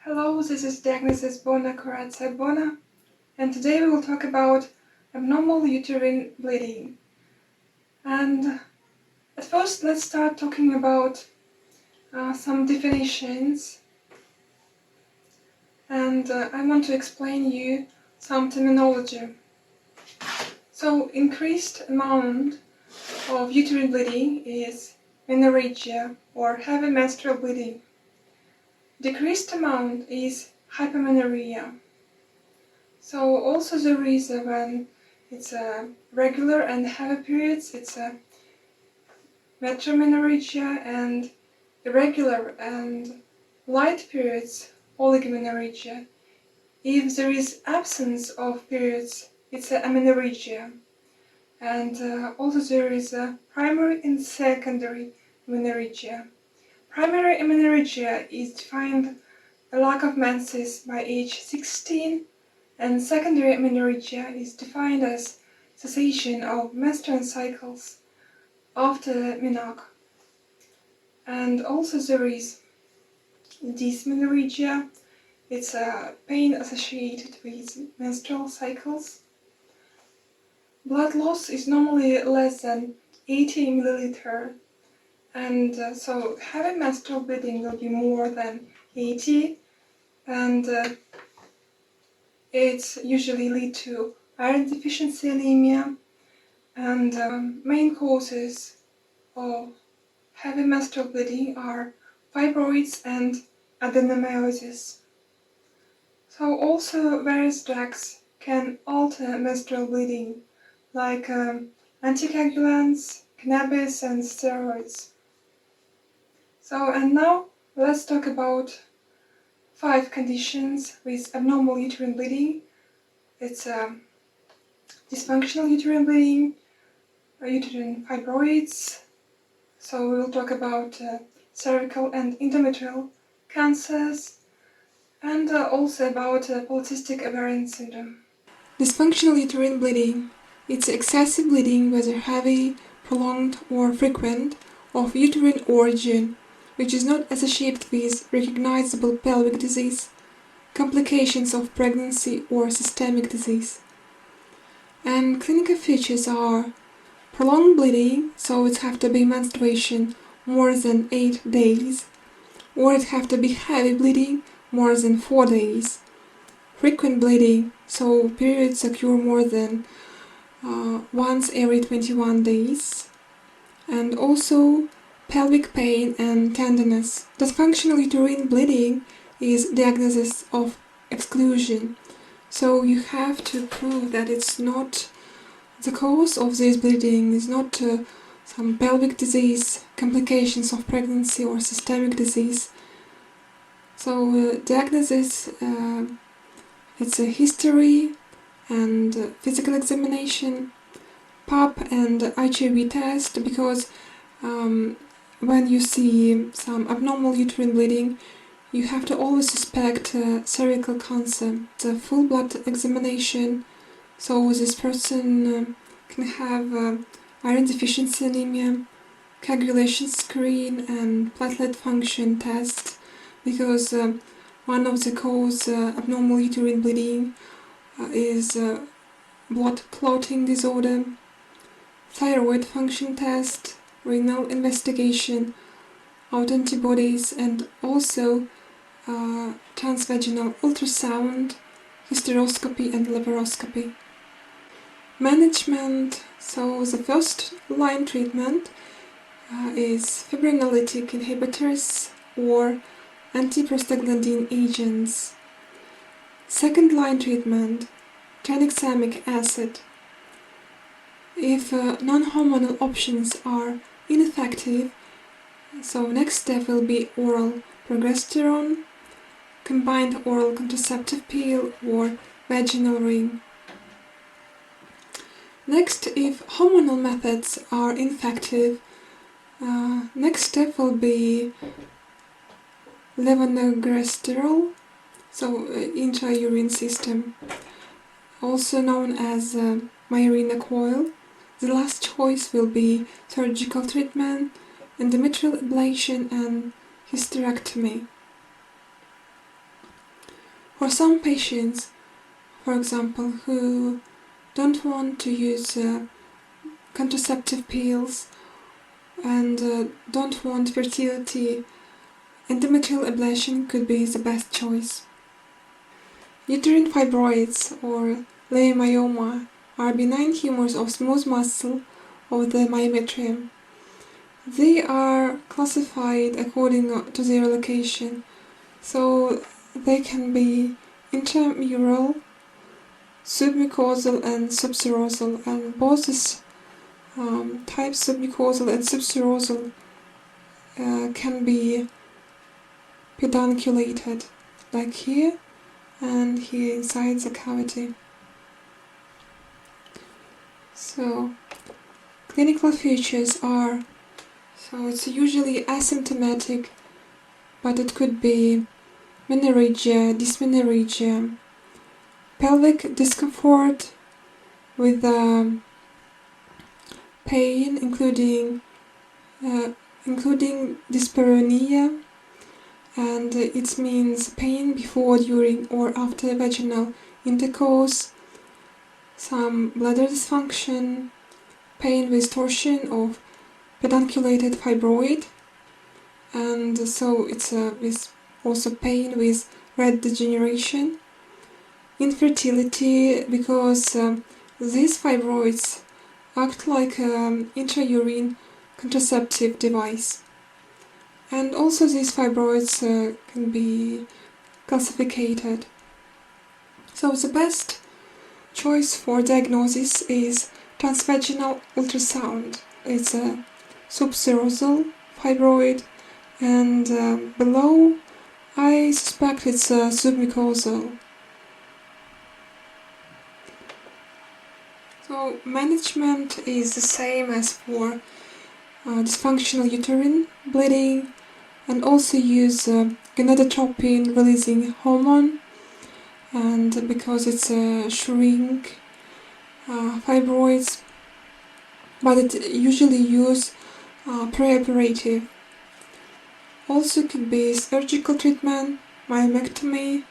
Hello, this is Diagnosis Bona Corazza Bona, and today we will talk about abnormal uterine bleeding. And at first, let's start talking about some definitions. And I want to explain you some terminology. So, increased amount of uterine bleeding is menorrhagia or heavy menstrual bleeding. Decreased amount is hypomenorrhea. So also there is when it's a regular and heavy periods, it's a metromenorrhagia, and irregular and light periods, oligomenorrhagia. If there is absence of periods, it's a amenorrhagia. And also there is a primary and secondary menorrhagia. Primary amenorrhagia is defined a lack of menses by age 16, and secondary amenorrhagia is defined as cessation of menstrual cycles after menarche. And also there is dysmenorrhagia. It's a pain associated with menstrual cycles. Blood loss is normally less than 80 milliliter, and so heavy menstrual bleeding will be more than 80, and it's usually lead to iron deficiency anemia. And main causes of heavy menstrual bleeding are fibroids and adenomyosis. So also various drugs can alter menstrual bleeding, like anticoagulants, cannabis, and steroids. And now let's talk about 5 conditions with abnormal uterine bleeding. It's dysfunctional uterine bleeding, uterine fibroids. So we will talk about cervical and endometrial cancers, and also about polycystic ovarian syndrome. Dysfunctional uterine bleeding. It's excessive bleeding, whether heavy, prolonged, or frequent, of uterine origin, which is not associated with recognizable pelvic disease, complications of pregnancy, or systemic disease. And clinical features are prolonged bleeding, so it have to be menstruation more than 8 days, or it have to be heavy bleeding more than 4 days. Frequent bleeding, so periods occur more than once every 21 days. And also pelvic pain and tenderness. Dysfunctional uterine bleeding is diagnosis of exclusion. So you have to prove that it's not the cause of this bleeding, is not some pelvic disease, complications of pregnancy, or systemic disease. So diagnosis, it's a history and physical examination, Pap and HIV test, because when you see some abnormal uterine bleeding, you have to always suspect cervical cancer. The full blood examination, so this person can have iron deficiency anemia, coagulation screen, and platelet function test, because one of the cause abnormal uterine bleeding is blood clotting disorder, thyroid function test, renal investigation, autoantibodies, and also transvaginal ultrasound, hysteroscopy, and laparoscopy. Management. So the first line treatment is fibrinolytic inhibitors or antiprostaglandin agents. Second line treatment, tranexamic acid. If non-hormonal options are ineffective, so next step will be oral progesterone, combined oral contraceptive pill, or vaginal ring. Next, if hormonal methods are ineffective, next step will be levonorgestrel, so intra-urine system, also known as Mirena coil. The last choice will be surgical treatment, endometrial ablation, and hysterectomy. For some patients, for example, who don't want to use contraceptive pills and don't want fertility, endometrial ablation could be the best choice. Uterine fibroids or leiomyoma are benign tumors of smooth muscle of the myometrium. They are classified according to their location, so they can be intramural, submucosal and subserosal, and both these types, submucosal and subserosal, can be pedunculated, like here and here inside the cavity. So clinical features are, so it's usually asymptomatic, but it could be menorrhagia, dysmenorrhagia, pelvic discomfort with pain, including dyspareunia, and it means pain before, during, or after vaginal intercourse, some bladder dysfunction, pain with torsion of pedunculated fibroid, and so it's with also pain with red degeneration, infertility because these fibroids act like an intrauterine contraceptive device, and also these fibroids can be calcified. So the best choice for diagnosis is transvaginal ultrasound. It's a subserosal fibroid, and below I suspect it's submucosal. So management is the same as for dysfunctional uterine bleeding, and also use gonadotropin releasing hormone, and because it's a shrink fibroids, but it usually use preoperative. Also could be surgical treatment, myomectomy,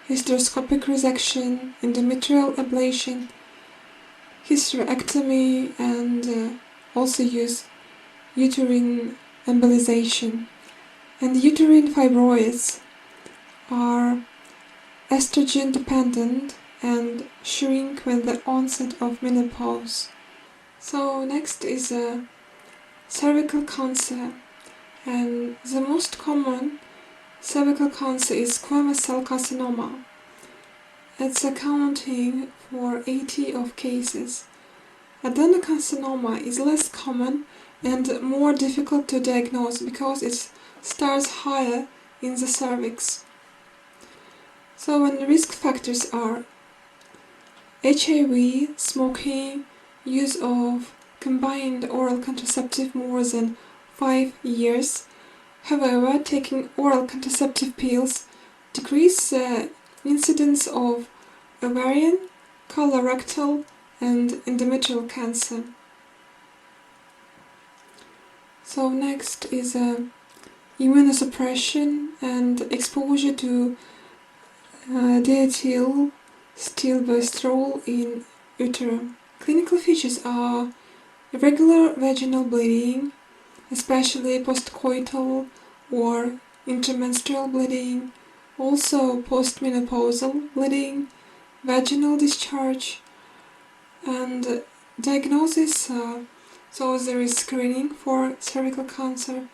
hysteroscopic resection, endometrial ablation, hysterectomy, and also use uterine embolization. And uterine fibroids are estrogen dependent and shrink with the onset of menopause. So next is cervical cancer, and the most common cervical cancer is squamous cell carcinoma. It's accounting for 80% of cases. Adenocarcinoma is less common and more difficult to diagnose because it starts higher in the cervix. So when the risk factors are HIV, smoking, use of combined oral contraceptive more than 5 years. However, taking oral contraceptive pills decrease the incidence of ovarian, colorectal, and endometrial cancer. So next is immunosuppression and exposure to diethyl stilbestrol in utero. Clinical features are irregular vaginal bleeding, especially postcoital or intermenstrual bleeding, also postmenopausal bleeding, vaginal discharge, and diagnosis. So there is screening for cervical cancer.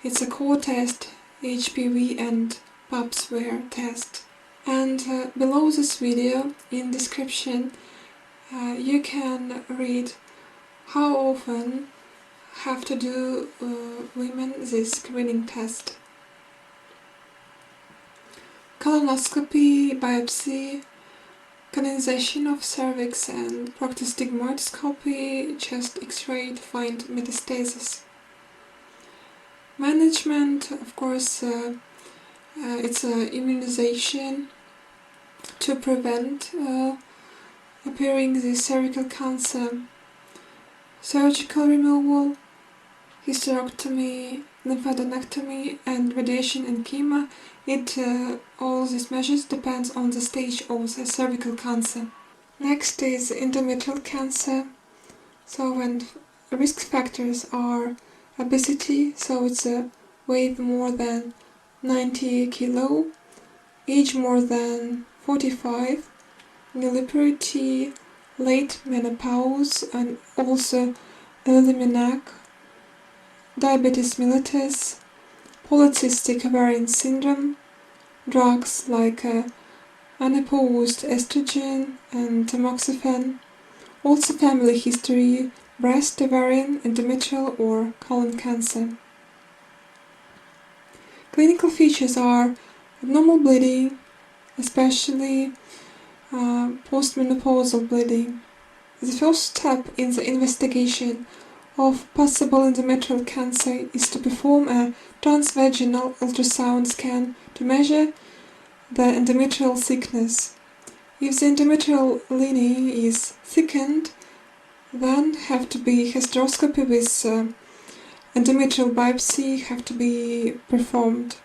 It's a core test, HPV and pap smear test. And below this video, in description, you can read how often have to do women this screening test. Colonoscopy, biopsy, colonization of cervix, and proctostigmoidoscopy, chest x-ray to find metastasis. Management, of course, it's immunization to prevent appearing the cervical cancer, surgical removal, hysterectomy, lymphadenectomy, and radiation and chemo. All these measures depends on the stage of the cervical cancer. Next is endometrial cancer. So when risk factors are obesity, so it's a weight more than 90 kilo, age more than 45, nulliparity, late menopause, and also early menarche, diabetes mellitus, polycystic ovarian syndrome, drugs like unopposed estrogen and tamoxifen, also family history, breast, ovarian, endometrial or colon cancer. Clinical features are abnormal bleeding, especially postmenopausal bleeding. The first step in the investigation of possible endometrial cancer is to perform a transvaginal ultrasound scan to measure the endometrial thickness. If the endometrial lining is thickened, then have to be hysteroscopy with endometrial biopsy have to be performed.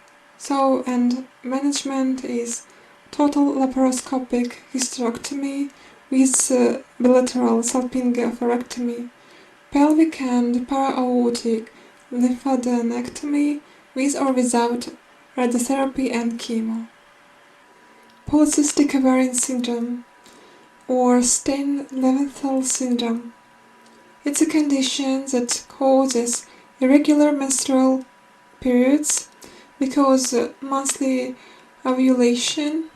And management is total laparoscopic hysterectomy with bilateral salpingo-oophorectomy, pelvic and para-aortic lymphadenectomy with or without radiotherapy and chemo. Polycystic ovarian syndrome or Stein-Leventhal syndrome. It's a condition that causes irregular menstrual periods because monthly ovulation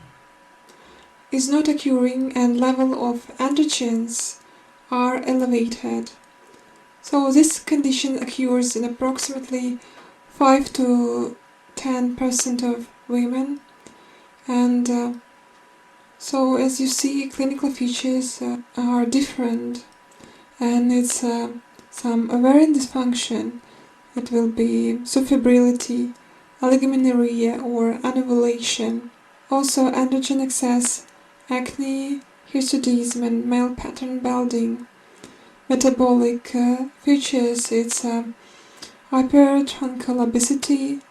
is not occurring and level of androgens are elevated. So this condition occurs in approximately 5 to 10% of women, and so as you see, clinical features are different, and it's some ovarian dysfunction. It will be subfibrility, oligomenorrhea or anovulation. Also androgen excess, acne, hirsudism and male pattern balding. Metabolic features, it's hypertonical obesity,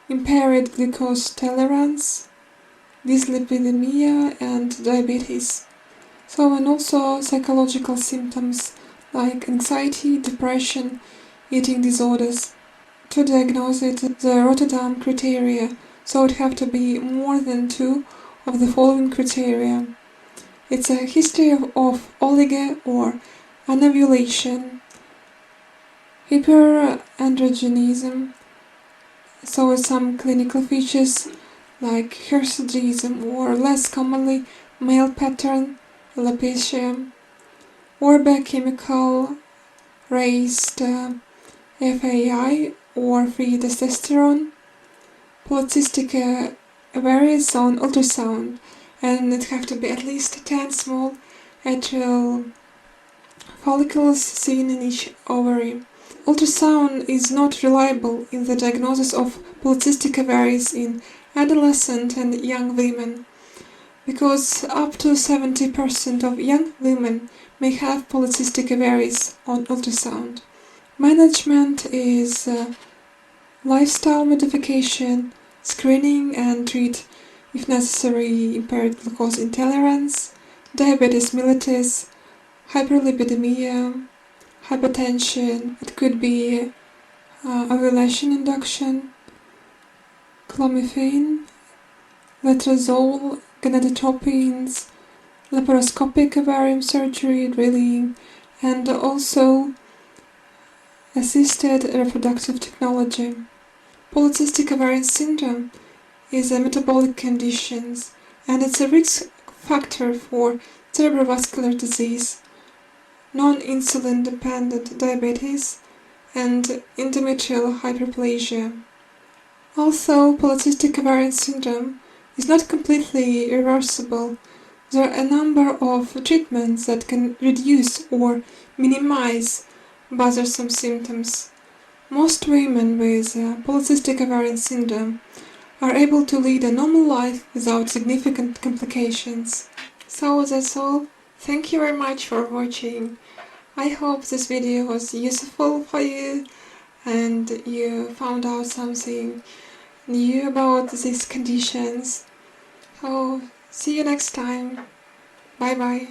impaired glucose tolerance, dyslipidemia and diabetes. And also psychological symptoms like anxiety, depression, eating disorders. To diagnose it, the Rotterdam criteria, so it have to be more than 2 of the following criteria. It's a history of oligo or anovulation, hyperandrogenism, so some clinical features like hirsudism or less commonly male pattern alopecia, or biochemical raised FAI or free testosterone, polycystic ovaries on ultrasound, and it have to be at least 10 small atrial follicles seen in each ovary. Ultrasound is not reliable in the diagnosis of polycystic ovaries in adolescent and young women, because up to 70% of young women may have polycystic ovaries on ultrasound. Management is lifestyle modification, screening and treat, if necessary, impaired glucose intolerance, diabetes mellitus, hyperlipidemia, hypertension. It could be ovulation induction, clomiphene, letrozole, gonadotropins, laparoscopic ovarian surgery, drilling, and also assisted reproductive technology. Polycystic ovarian syndrome is a metabolic condition, and it's a risk factor for cerebrovascular disease, non-insulin dependent diabetes, and endometrial hyperplasia. Although polycystic ovarian syndrome is not completely reversible, there are a number of treatments that can reduce or minimize bothersome symptoms. Most women with polycystic ovarian syndrome are able to lead a normal life without significant complications. So that's all. Thank you very much for watching. I hope this video was useful for you, and you found out something new about these conditions. So see you next time. Bye bye.